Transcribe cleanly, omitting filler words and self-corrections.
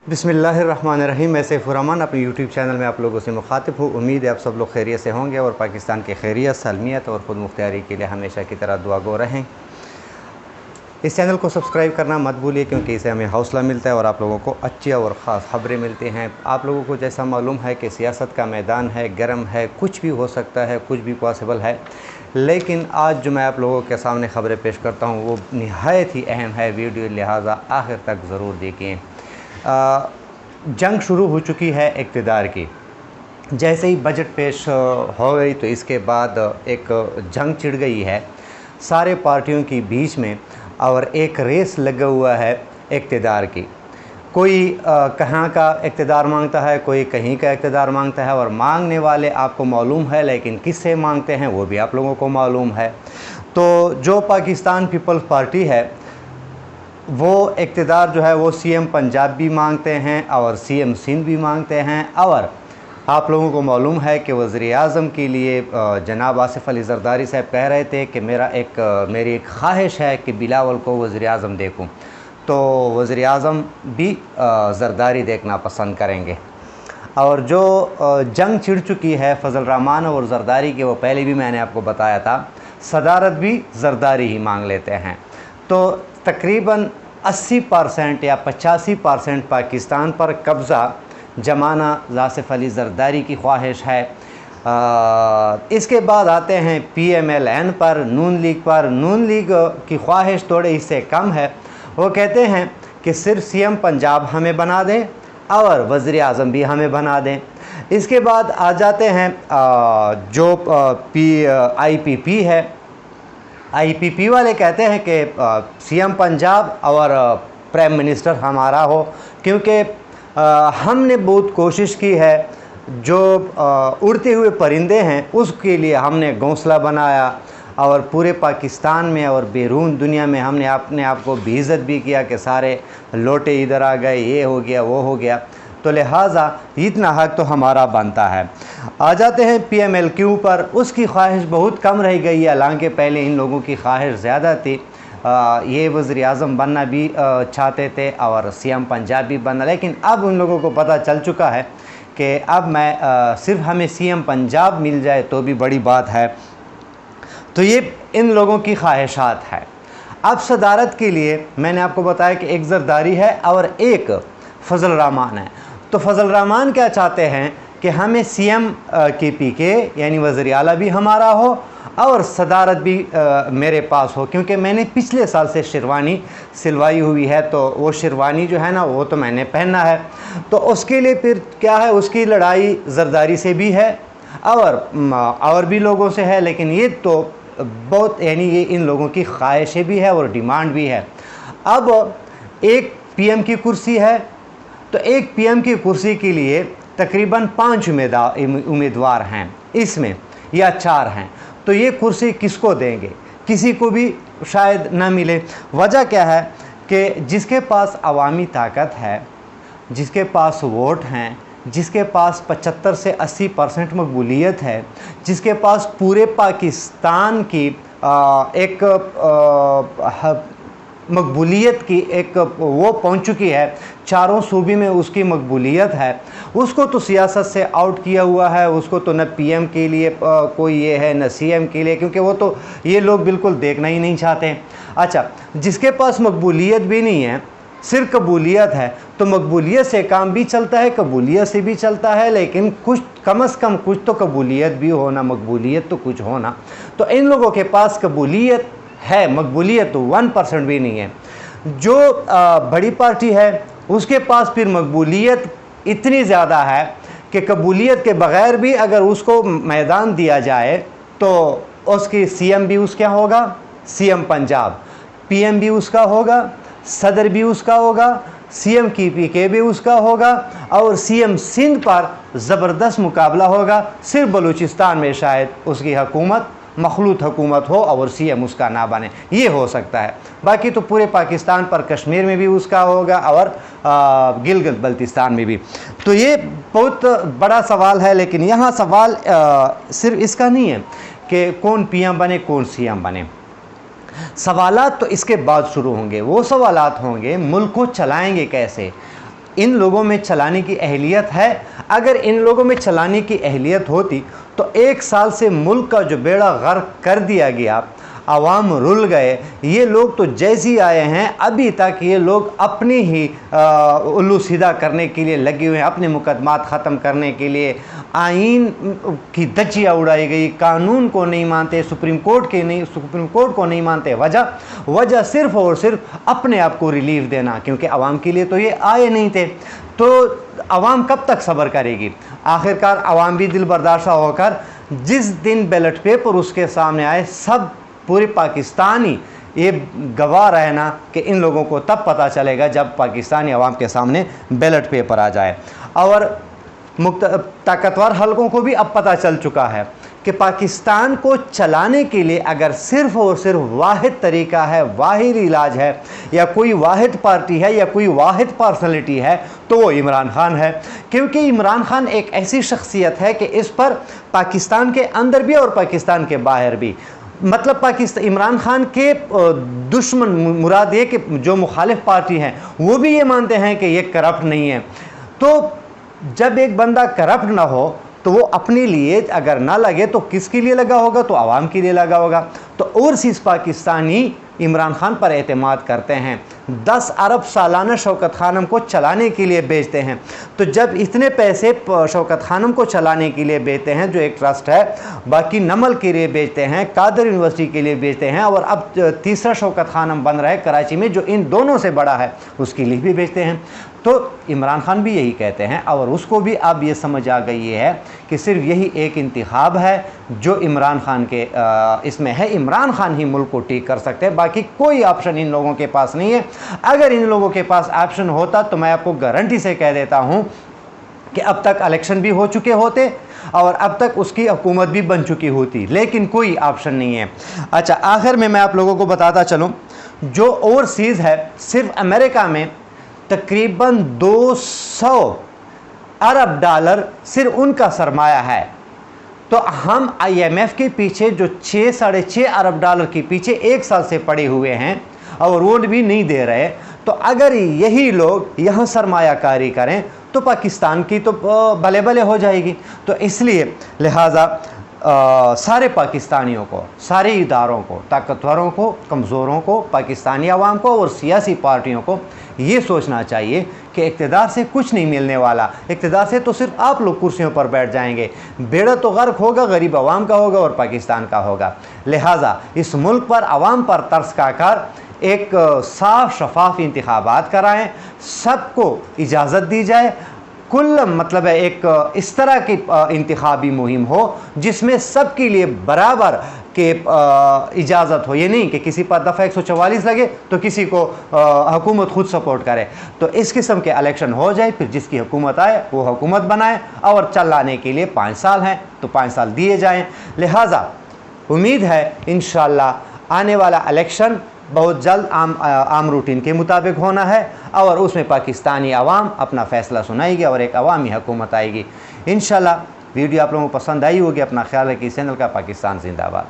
बिस्मिल्लाहिर्रहमानिर्रहीम। मैं सैफुर्रहमान अपने यूट्यूब चैनल में आप लोगों से मुखातिब हूँ। उम्मीद है आप सब लोग खैरियत से होंगे और पाकिस्तान की खैरियत, सलमियत और ख़ुद मुख्तियारी के लिए हमेशा की तरह दुआ गो रहें। इस चैनल को सब्सक्राइब करना मत भूलिए, क्योंकि इससे हमें हौसला मिलता है और आप लोगों को अच्छी और ख़ास खबरें मिलती हैं। आप लोगों को जैसा मालूम है कि सियासत का मैदान है, गर्म है, कुछ भी हो सकता है, कुछ भी पॉसिबल है। लेकिन आज जो मैं आप लोगों के सामने ख़बरें पेश करता हूँ वो नहायत ही अहम है। वीडियो लिहाजा आखिर तक ज़रूर देखें। जंग शुरू हो चुकी है इक़्तिदार की। जैसे ही बजट पेश हो गई तो इसके बाद एक जंग छिड़ गई है सारे पार्टियों के बीच में, और एक रेस लगा हुआ है इक़्तिदार की। कोई कहाँ का इक़्तिदार मांगता है, कोई कहीं का इक़्तिदार मांगता है, और मांगने वाले आपको मालूम है, लेकिन किससे मांगते हैं वो भी आप लोगों को मालूम है। तो जो पाकिस्तान पीपल्स पार्टी है वो इक़्तिदार जो है वो सीएम पंजाब भी मांगते हैं और सीएम सिंध भी मांगते हैं। और आप लोगों को मालूम है कि वज़ीर-ए-आज़म के लिए जनाब आसिफ़ अली ज़रदारी साहब कह रहे थे कि मेरी एक ख्वाहिश है कि बिलावल को वज़ीर-ए-आज़म देखूं। तो वज़ीर-ए-आज़म भी ज़रदारी देखना पसंद करेंगे। और जो जंग छिड़ चुकी है फजल रहमान और ज़रदारी की, वो पहले भी मैंने आपको बताया था, सदारत भी ज़रदारी ही मांग लेते हैं। तो तकरीबन 80% या 85% पाकिस्तान पर कब्ज़ा जमाना आसिफ़ अली ज़रदारी की ख्वाहिश है। इसके बाद आते हैं PMLN पर, नून लीग पर। नून लीग की ख्वाहिश थोड़े इससे कम है। वो कहते हैं कि सिर्फ सीएम पंजाब हमें बना दें और वज़ीर-ए-आज़म भी हमें बना दें। इसके बाद आ जाते हैं जो IPP है। IPP वाले कहते हैं कि सीएम पंजाब और प्राइम मिनिस्टर हमारा हो, क्योंकि हमने बहुत कोशिश की है। जो उड़ते हुए परिंदे हैं उसके लिए हमने घोंसला बनाया, और पूरे पाकिस्तान में और बैरून दुनिया में हमने अपने आप को बेइज्जत भी किया कि सारे लोटे इधर आ गए, ये हो गया, वो हो गया। तो लिहाजा इतना हक तो हमारा बनता है। आ जाते हैं PMLQ पर। उसकी ख्वाहिश बहुत कम रह गई है, हालांकि पहले इन लोगों की ख्वाहिश ज़्यादा थी। ये वज़ीर-ए-आज़म बनना भी चाहते थे और सीएम पंजाब भी बनना, लेकिन अब उन लोगों को पता चल चुका है कि अब सिर्फ हमें सीएम पंजाब मिल जाए तो भी बड़ी बात है। तो ये इन लोगों की ख्वाहिशात है। अब सदारत के लिए मैंने आपको बताया कि एक ज़रदारी है और एक फजल रहमान है। तो फजल रहमान क्या चाहते हैं कि हमें सीएम KPK यानी वज़ीर आला भी हमारा हो और सदारत भी मेरे पास हो, क्योंकि मैंने पिछले साल से शेरवानी सिलवाई हुई है। तो वो शेरवानी जो है ना, वो तो मैंने पहनना है। तो उसके लिए फिर क्या है, उसकी लड़ाई ज़रदारी से भी है और भी लोगों से है। लेकिन ये तो बहुत यानी ये इन लोगों की ख्वाहिशें भी है और डिमांड भी है। अब एक PM की कुर्सी है, तो एक PM की कुर्सी के लिए तकरीबन 5 उम्मीदवार हैं इसमें, या 4 हैं। तो ये कुर्सी किसको देंगे? किसी को भी शायद ना मिले। वजह क्या है कि जिसके पास अवामी ताकत है, जिसके पास वोट हैं, जिसके पास 75 से 80% मकबूलियत है, जिसके पास पूरे पाकिस्तान की एक मकबूलियत की एक वो पहुंच चुकी है, चारों सूबे में उसकी मकबूलियत है, उसको तो सियासत से आउट किया हुआ है। उसको तो न PM के लिए कोई ये है, न CM के लिए, क्योंकि वो तो ये लोग बिल्कुल देखना ही नहीं चाहते। अच्छा, जिसके पास मकबूलियत भी नहीं है, सिर्फ कबूलियत है, तो मकबूलियत से काम भी चलता है, कबूलियत से भी चलता है, लेकिन कुछ कम से कम कुछ तो कबूलियत भी होना, मकबूलियत तो कुछ होना। तो इन लोगों के पास कबूलियत है, मकबूलियत तो 1% भी नहीं है। जो बड़ी पार्टी है उसके पास फिर मकबूलियत इतनी ज़्यादा है कि कबूलियत के बग़ैर भी अगर उसको मैदान दिया जाए तो उसकी CM भी उसका होगा, CM पंजाब, PM भी उसका होगा, सदर भी उसका होगा, CM KPK भी उसका होगा, और CM सिंध पर ज़बरदस्त मुकाबला होगा। सिर्फ बलूचिस्तान में शायद उसकी हुकूमत मखलूत हुकूमत हो और CM उसका ना बने, ये हो सकता है। बाकी तो पूरे पाकिस्तान पर, कश्मीर में भी उसका होगा और गिलगित बल्तिस्तान में भी। तो ये बहुत बड़ा सवाल है। लेकिन यहाँ सवाल सिर्फ इसका नहीं है कि कौन PM बने, कौन CM बने। सवालात तो इसके बाद शुरू होंगे। वो सवालात होंगे मुल्क को चलाएंगे कैसे, इन लोगों में चलाने की अहलियत है? अगर इन लोगों में चलाने की अहलियत होती तो 1 साल से मुल्क का जो बेड़ा गर्क कर दिया गया, आवाम रुल गए। ये लोग तो जैसे आए हैं अभी तक ये लोग अपनी ही उल्लू सीधा करने के लिए लगे हुए हैं, अपने मुकदमात ख़त्म करने के लिए। आइन की धज्जियाँ उड़ाई गई, कानून को नहीं मानते, सुप्रीम कोर्ट को नहीं मानते। वजह सिर्फ़ और सिर्फ अपने आप को रिलीफ देना, क्योंकि आवाम के लिए तो ये आए नहीं थे। तो आवाम कब तक सब्र करेगी? आखिरकार आवाम भी दिल बर्दाश्त होकर जिस दिन बैलेट पेपर उसके सामने आए, सब पूरे पाकिस्तानी ये गवाह रहे ना कि इन लोगों को तब पता चलेगा जब पाकिस्तानी आवाम के सामने बैलेट पेपर आ जाए। और ताकतवर हलकों को भी अब पता चल चुका है कि पाकिस्तान को चलाने के लिए अगर सिर्फ़ और सिर्फ वाहिद तरीका है, वाहिद इलाज है, या कोई वाहिद पार्टी है, या कोई वाहिद पर्सनैलिटी है, तो वो इमरान खान है। क्योंकि इमरान खान एक ऐसी शख्सियत है कि इस पर पाकिस्तान के अंदर भी और पाकिस्तान के बाहर भी, मतलब इमरान खान के दुश्मन, मुराद ये कि जो मुखालिफ पार्टी हैं वो भी ये मानते हैं कि ये करप्ट नहीं है। तो जब एक बंदा करप्ट ना हो तो वो अपने लिए अगर ना लगे तो किसके लिए लगा होगा? तो आवाम के लिए लगा होगा। तो ओवरसीज़ पाकिस्तानी इमरान खान पर एतमाद करते हैं, 10 अरब सालाना शौकत खानम को चलाने के लिए बेचते हैं। तो जब इतने पैसे शौकत खानम को चलाने के लिए बेचते हैं, जो एक ट्रस्ट है, बाकी नमल के लिए बेचते हैं, कादर यूनिवर्सिटी के लिए बेचते हैं, और अब तीसरा शौकत खानम बन रहा है कराची में जो इन दोनों से बड़ा है, उसके लिए भी बेचते हैं। तो इमरान खान भी यही कहते हैं, और उसको भी अब ये समझ आ गई है कि सिर्फ यही एक इंतखाब है जो इमरान खान के इसमें है। इमरान खान ही मुल्क को ठीक कर सकते हैं, बाकी कोई ऑप्शन इन लोगों के पास नहीं है। अगर इन लोगों के पास ऑप्शन होता तो मैं आपको गारंटी से कह देता हूं कि अब तक इलेक्शन भी हो चुके होते और अब तक उसकी हुकूमत भी बन चुकी होती, लेकिन कोई ऑप्शन नहीं है। अच्छा, आखिर में मैं आप लोगों को बताता चलूं, जो ओवरसीज़ है, सिर्फ अमेरिका में तकरीबन 200 अरब डॉलर सिर्फ उनका सरमाया है। तो हम IMF के पीछे जो 6-6.5 अरब डॉलर के पीछे 1 साल से पड़े हुए हैं और वो भी नहीं दे रहे। तो अगर यही लोग यहाँ सरमायाकारी करें तो पाकिस्तान की तो भले भले हो जाएगी। तो इसलिए लिहाजा सारे पाकिस्तानियों को, सारे इदारों को, ताकतवरों को, कमज़ोरों को, पाकिस्तानी अवाम को और सियासी पार्टियों को ये सोचना चाहिए कि इक़्तिदार से कुछ नहीं मिलने वाला। इक़्तिदार से तो सिर्फ आप लोग कुर्सियों पर बैठ जाएंगे। बेड़ा तो गर्क होगा, गरीब अवाम का होगा और पाकिस्तान का होगा। लिहाजा इस मुल्क पर, अवाम पर तरस खाकर एक साफ शफाफ इंतखाबात कराएँ, सबको इजाज़त दी जाए। कुल मतलब है एक इस तरह की इंतखाबी मुहिम हो जिसमें सबके लिए बराबर के इजाज़त हो। ये नहीं कि किसी पर दफ़ा 144 लगे तो किसी को हुकूमत खुद सपोर्ट करे। तो इस किस्म के इलेक्शन हो जाए, फिर जिसकी हुकूमत आए वो हुकूमत बनाए, और चलाने के लिए 5 साल हैं तो 5 साल दिए जाएँ। लिहाजा उम्मीद है इंशाअल्लाह आने वाला इलेक्शन बहुत जल्द आम रूटीन के मुताबिक होना है, और उसमें पाकिस्तानी अवाम अपना फ़ैसला सुनाएगी और एक अवामी हुकूमत आएगी इंशाअल्लाह। वीडियो आप लोगों को पसंद आई होगी। अपना ख्याल रखिए। चैनल का पाकिस्तान जिंदाबाद।